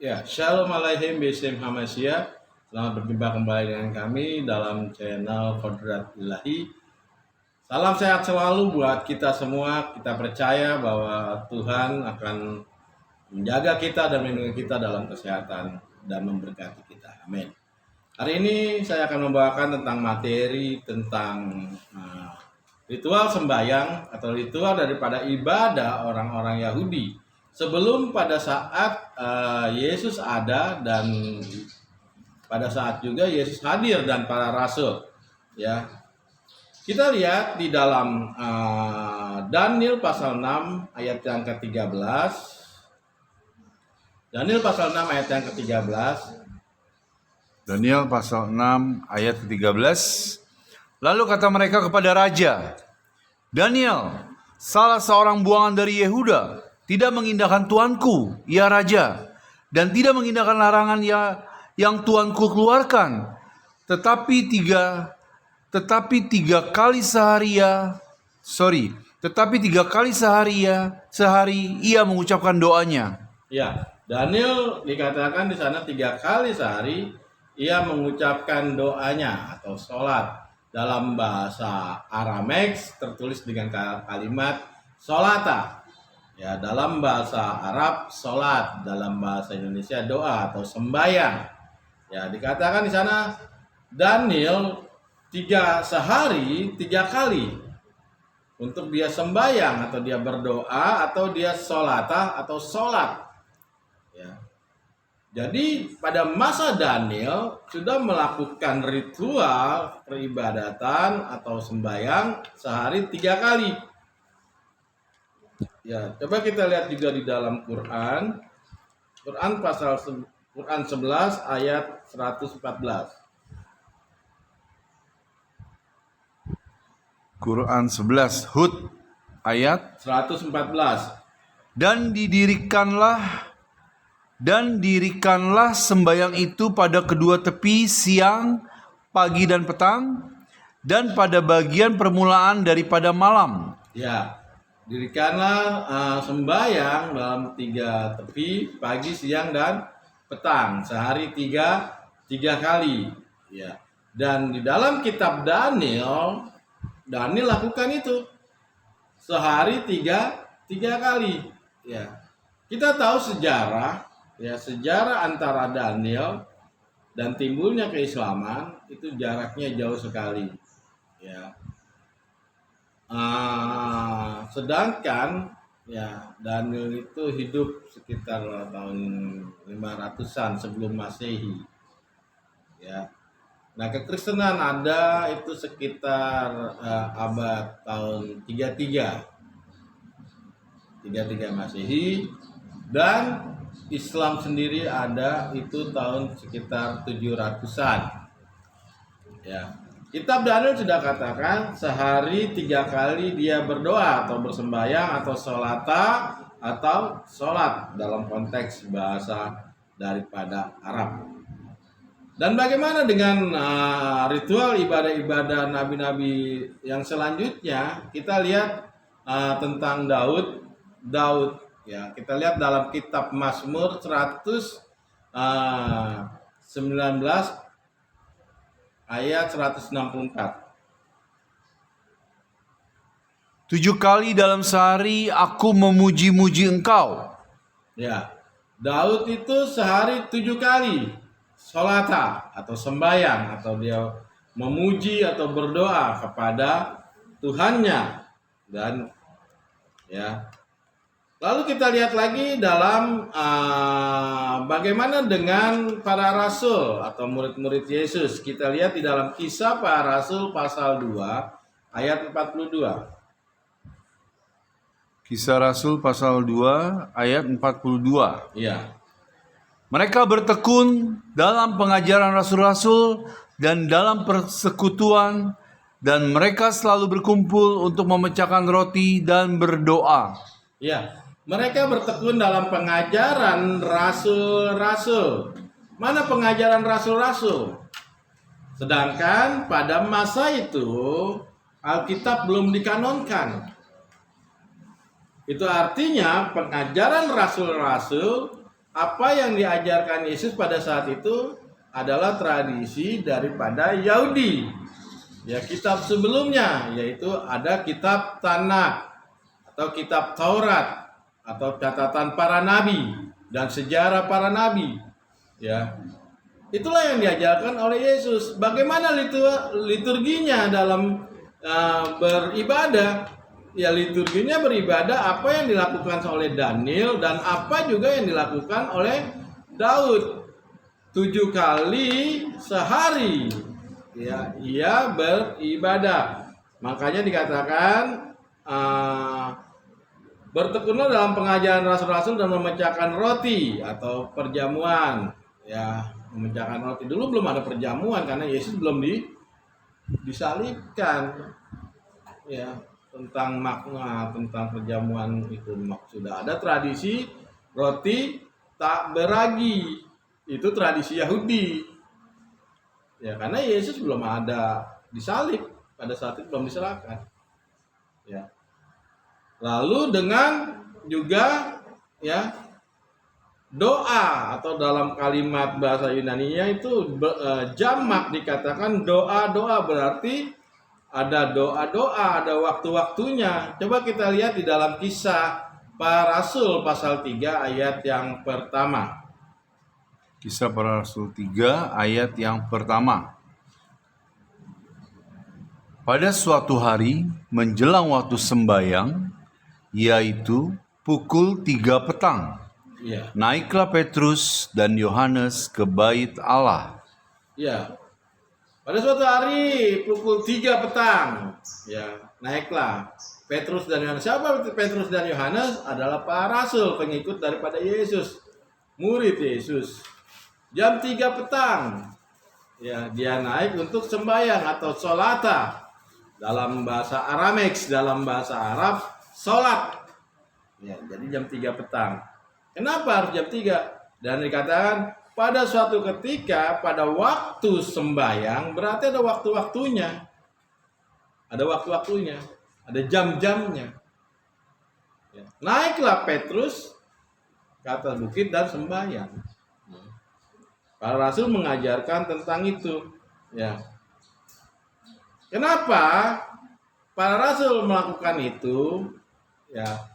Ya, Shalom Aleichem Bismillah Hamasya. Selamat berjumpa kembali dengan kami dalam channel Kodrat Ilahi. Salam sehat selalu buat kita semua. Kita percaya bahwa Tuhan akan menjaga kita dan melindungi kita dalam kesehatan dan memberkati kita. Amin. Hari ini saya akan membawakan tentang materi tentang ritual sembahyang atau ritual daripada ibadah orang-orang Yahudi sebelum pada saat Yesus ada dan pada saat juga Yesus hadir dan para rasul. Ya, kita lihat di dalam Daniel pasal 6 ayat yang ke-13. Daniel pasal 6 ayat yang ke-13. Daniel pasal 6 ayat ke-13. Lalu kata mereka kepada raja, Daniel, salah seorang buangan dari Yehuda, tidak mengindahkan tuanku, ya raja, dan tidak mengindahkan larangan yang tuanku keluarkan, tetapi tiga kali sehari ia mengucapkan doanya. Ya, Daniel dikatakan di sana 3 kali sehari ia mengucapkan doanya atau sholat. Dalam bahasa Aramaik tertulis dengan kalimat sholata. Ya, dalam bahasa Arab sholat, dalam bahasa Indonesia doa atau sembahyang. Ya, dikatakan di sana Daniel 3 sehari 3 kali untuk dia sembahyang atau dia berdoa atau dia sholata atau sholat. Ya. Jadi pada masa Daniel sudah melakukan ritual peribadatan atau sembahyang sehari 3 kali. Ya, coba kita lihat juga di dalam Quran. Quran 11 ayat 114. Quran 11 Hud ayat 114. Dan dirikanlah sembahyang itu pada kedua tepi siang, pagi dan petang, dan pada bagian permulaan daripada malam. Ya, dirikanlah sembahyang dalam 3 tepi, pagi, siang, dan petang, sehari 3 kali. Ya, dan di dalam kitab Daniel lakukan itu sehari 3 kali. Ya, kita tahu sejarah antara Daniel dan timbulnya keislaman itu jaraknya jauh sekali. Ya. Sedangkan ya Daniel itu hidup sekitar tahun 500-an sebelum Masehi. Ya. Nah, kekristenan ada itu sekitar abad tahun 33 Masehi, dan Islam sendiri ada itu tahun sekitar 700-an. Ya. Kitab Daniel sudah katakan sehari 3 kali dia berdoa atau bersembahyang atau sholata atau sholat dalam konteks bahasa daripada Arab. Dan bagaimana dengan ritual ibadah-ibadah nabi-nabi yang selanjutnya? Kita lihat tentang Daud. Ya, kita lihat dalam kitab Mazmur 119 ayat 164. 7 kali dalam sehari aku memuji-muji engkau. Ya, Daud itu sehari 7 kali sholata atau sembahyang atau dia memuji atau berdoa kepada Tuhannya. Dan ya, lalu kita lihat lagi dalam bagaimana dengan para rasul atau murid-murid Yesus. Kita lihat di dalam Kisah Para Rasul pasal 2 ayat 42. Kisah Rasul pasal 2 ayat 42. Iya. Mereka bertekun dalam pengajaran rasul-rasul dan dalam persekutuan, dan mereka selalu berkumpul untuk memecahkan roti dan berdoa. Ya, mereka bertekun dalam pengajaran rasul-rasul. Mana pengajaran rasul-rasul? Sedangkan pada masa itu Alkitab belum dikanonkan. Itu artinya pengajaran rasul-rasul apa yang diajarkan Yesus pada saat itu adalah tradisi daripada Yahudi. Ya, kitab sebelumnya yaitu ada kitab Tanakh atau kitab Taurat atau catatan para nabi dan sejarah para nabi. Ya. Itulah yang diajarkan oleh Yesus. Bagaimana liturginya dalam beribadah? Ya, liturginya beribadah apa yang dilakukan oleh Daniel dan apa juga yang dilakukan oleh Daud. 7 kali sehari ya ia beribadah. Makanya dikatakan bertekunlah dalam pengajaran rasul-rasul dan memecahkan roti atau perjamuan. Ya, memecahkan roti. Dulu belum ada perjamuan karena Yesus belum disalibkan. Ya, tentang makna tentang perjamuan itu sudah ada tradisi roti tak beragi. Itu tradisi Yahudi. Ya, karena Yesus belum ada disalib, pada saat itu belum diserahkan. Ya. Lalu dengan juga ya doa atau dalam kalimat bahasa Yunani-nya itu jamak, dikatakan doa-doa, berarti ada doa-doa, ada waktu-waktunya. Coba kita lihat di dalam Kisah Para Rasul pasal 3 ayat yang pertama. Kisah Para Rasul 3 ayat yang pertama. Pada suatu hari menjelang waktu sembayang, yaitu pukul 3 petang, Ya. naiklah Petrus dan Yohanes ke bait Allah. Ya. Pada suatu hari pukul 3 petang, ya, naiklah Petrus dan Yohanes. Siapa Petrus dan Yohanes? Adalah para rasul, pengikut daripada Yesus, murid Yesus. Jam 3 petang, ya, dia naik untuk sembahyang atau sholata. Dalam bahasa Arameik, dalam bahasa Arab, sholat. Ya, jadi jam 3 petang. Kenapa harus jam 3? Dan dikatakan pada suatu ketika, pada waktu sembahyang, berarti ada waktu-waktunya. Ada waktu-waktunya, ada jam-jamnya. Ya. Naiklah Petrus ke atas bukit dan sembahyang. Para rasul mengajarkan tentang itu. Ya. Kenapa para rasul melakukan itu? Ya.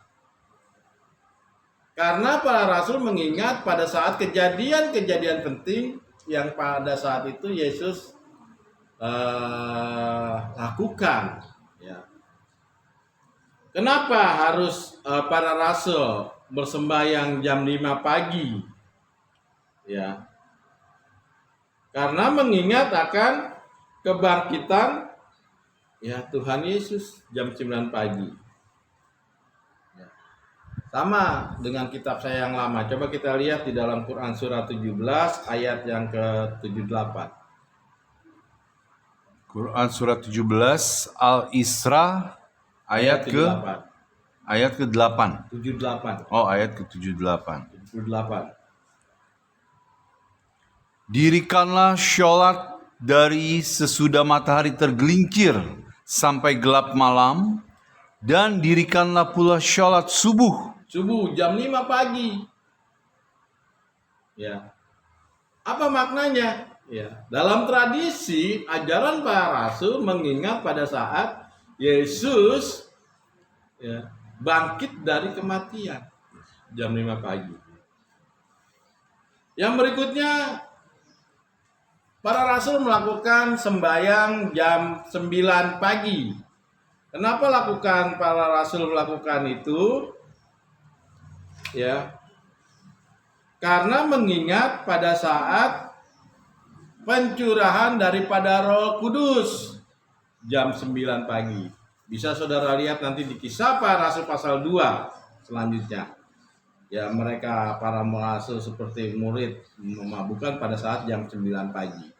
Karena para rasul mengingat pada saat kejadian-kejadian penting yang pada saat itu Yesus lakukan. Ya. Kenapa harus para rasul bersembahyang jam 5 pagi? Ya. Karena mengingat akan kebangkitan ya Tuhan Yesus jam 9 pagi. Ya. Sama dengan kitab saya yang lama. Coba kita lihat di dalam Quran surah 17 ayat yang ke-78. Quran surat 17 Al-Isra ayat ke-8. 78. Oh, ayat ke-78. 78. Dirikanlah sholat dari sesudah matahari tergelincir sampai gelap malam, dan dirikanlah pula sholat subuh. Subuh jam 5 pagi. Ya. Apa maknanya? Ya. Dalam tradisi ajaran para rasul mengingat pada saat Yesus ya, bangkit dari kematian jam 5 pagi. Yang berikutnya, para rasul melakukan sembahyang jam 9 pagi. Kenapa para rasul melakukan itu? Ya. Karena mengingat pada saat pencurahan daripada Roh Kudus jam 9 pagi. Bisa saudara lihat nanti di Kisah Para Rasul pasal 2 selanjutnya. Ya, mereka para rasul seperti murid memabukkan pada saat jam 9 pagi.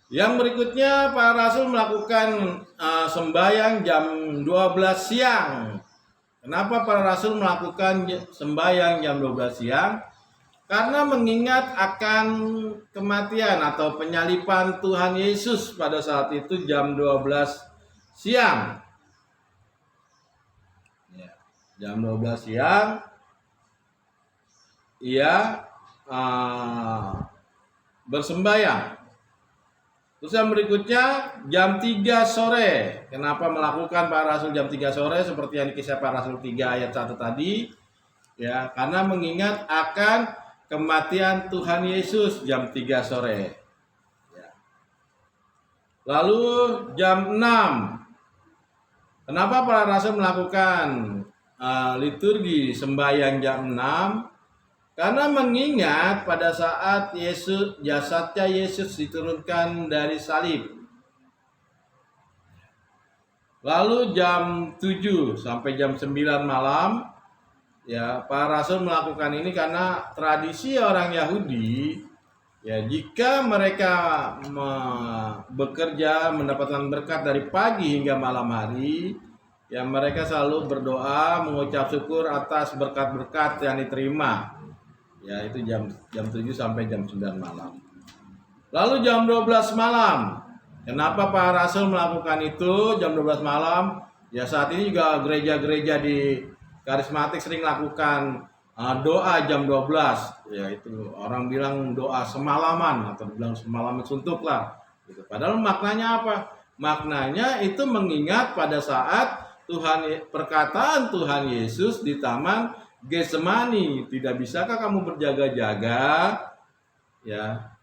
Yang berikutnya, para rasul melakukan sembahyang jam 12 siang. Kenapa para rasul melakukan sembahyang jam 12 siang? Karena mengingat akan kematian atau penyaliban Tuhan Yesus pada saat itu jam 12 siang. Ya, jam 12 siang. ia bersembahyang. Terus yang berikutnya jam 3 sore. Kenapa melakukan para rasul jam 3 sore seperti yang dikisah para rasul 3 ayat 1 tadi? Ya, karena mengingat akan kematian Tuhan Yesus jam 3 sore. Ya. Lalu jam 6. Kenapa para rasul melakukan liturgi sembahyang jam 6? Karena mengingat pada saat jasadnya Yesus diturunkan dari salib. Lalu jam 7 sampai jam 9 malam, ya, para rasul melakukan ini karena tradisi orang Yahudi, ya, jika mereka bekerja mendapatkan berkat dari pagi hingga malam hari, ya, mereka selalu berdoa mengucap syukur atas berkat-berkat yang diterima. Ya, itu jam 7 sampai jam 9 malam. Lalu jam 12 malam. Kenapa para rasul melakukan itu jam 12 malam? Ya, saat ini juga gereja-gereja di karismatik sering lakukan doa jam 12. Ya, itu orang bilang doa semalaman atau bilang semalaman suntuk lah. Gitu. Padahal maknanya apa? Maknanya itu mengingat pada saat perkataan Tuhan Yesus di taman Getsemani, tidak bisakah kamu berjaga-jaga, ya,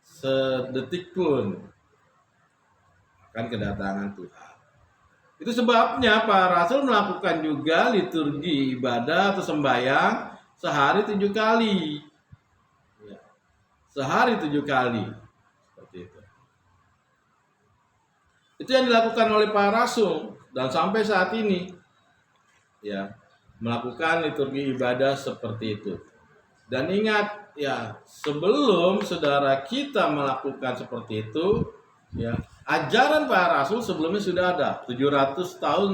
sedetik pun akan kedatangan Tuhan. Itu sebabnya para rasul melakukan juga liturgi ibadah atau sembahyang sehari 7 kali, ya, sehari 7 kali, seperti itu. Itu yang dilakukan oleh para rasul dan sampai saat ini, ya, melakukan liturgi ibadah seperti itu. Dan ingat, ya, sebelum saudara kita melakukan seperti itu, ya, ajaran para rasul sebelumnya sudah ada 700 tahun,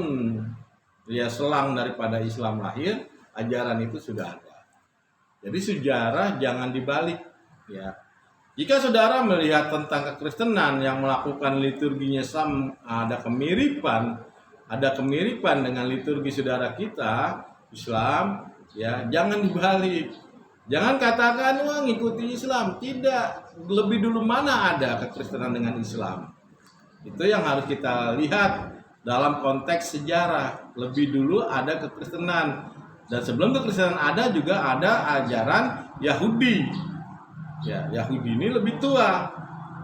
ya, selang daripada Islam lahir, ajaran itu sudah ada. Jadi sejarah jangan dibalik, ya. Jika saudara melihat tentang kekristenan yang melakukan liturginya ada kemiripan dengan liturgi saudara kita Islam, ya, jangan dibalik. Jangan katakan wah ngikuti Islam. Tidak, lebih dulu mana ada kekristenan dengan Islam. Itu yang harus kita lihat dalam konteks sejarah. Lebih dulu ada kekristenan. Dan sebelum kekristenan ada juga ada ajaran Yahudi. Ya, Yahudi ini lebih tua.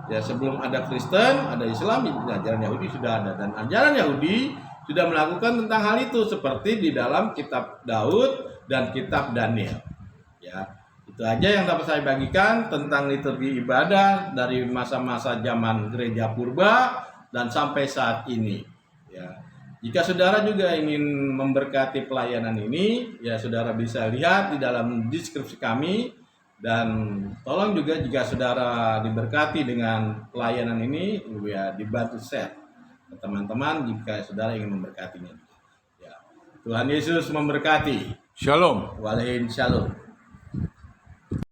Ya, sebelum ada Kristen, ada Islam, ajaran Yahudi sudah ada. Dan ajaran Yahudi sudah melakukan tentang hal itu seperti di dalam kitab Daud dan kitab Daniel. Ya, itu aja yang dapat saya bagikan tentang liturgi ibadah dari masa-masa zaman gereja purba dan sampai saat ini. Ya, jika saudara juga ingin memberkati pelayanan ini, ya, saudara bisa lihat di dalam deskripsi kami. Dan tolong juga jika saudara diberkati dengan pelayanan ini, ya, dibantu share teman-teman jika saudara ingin memberkatinya. Ya. Tuhan Yesus memberkati. Shalom. Waalaikumsalam.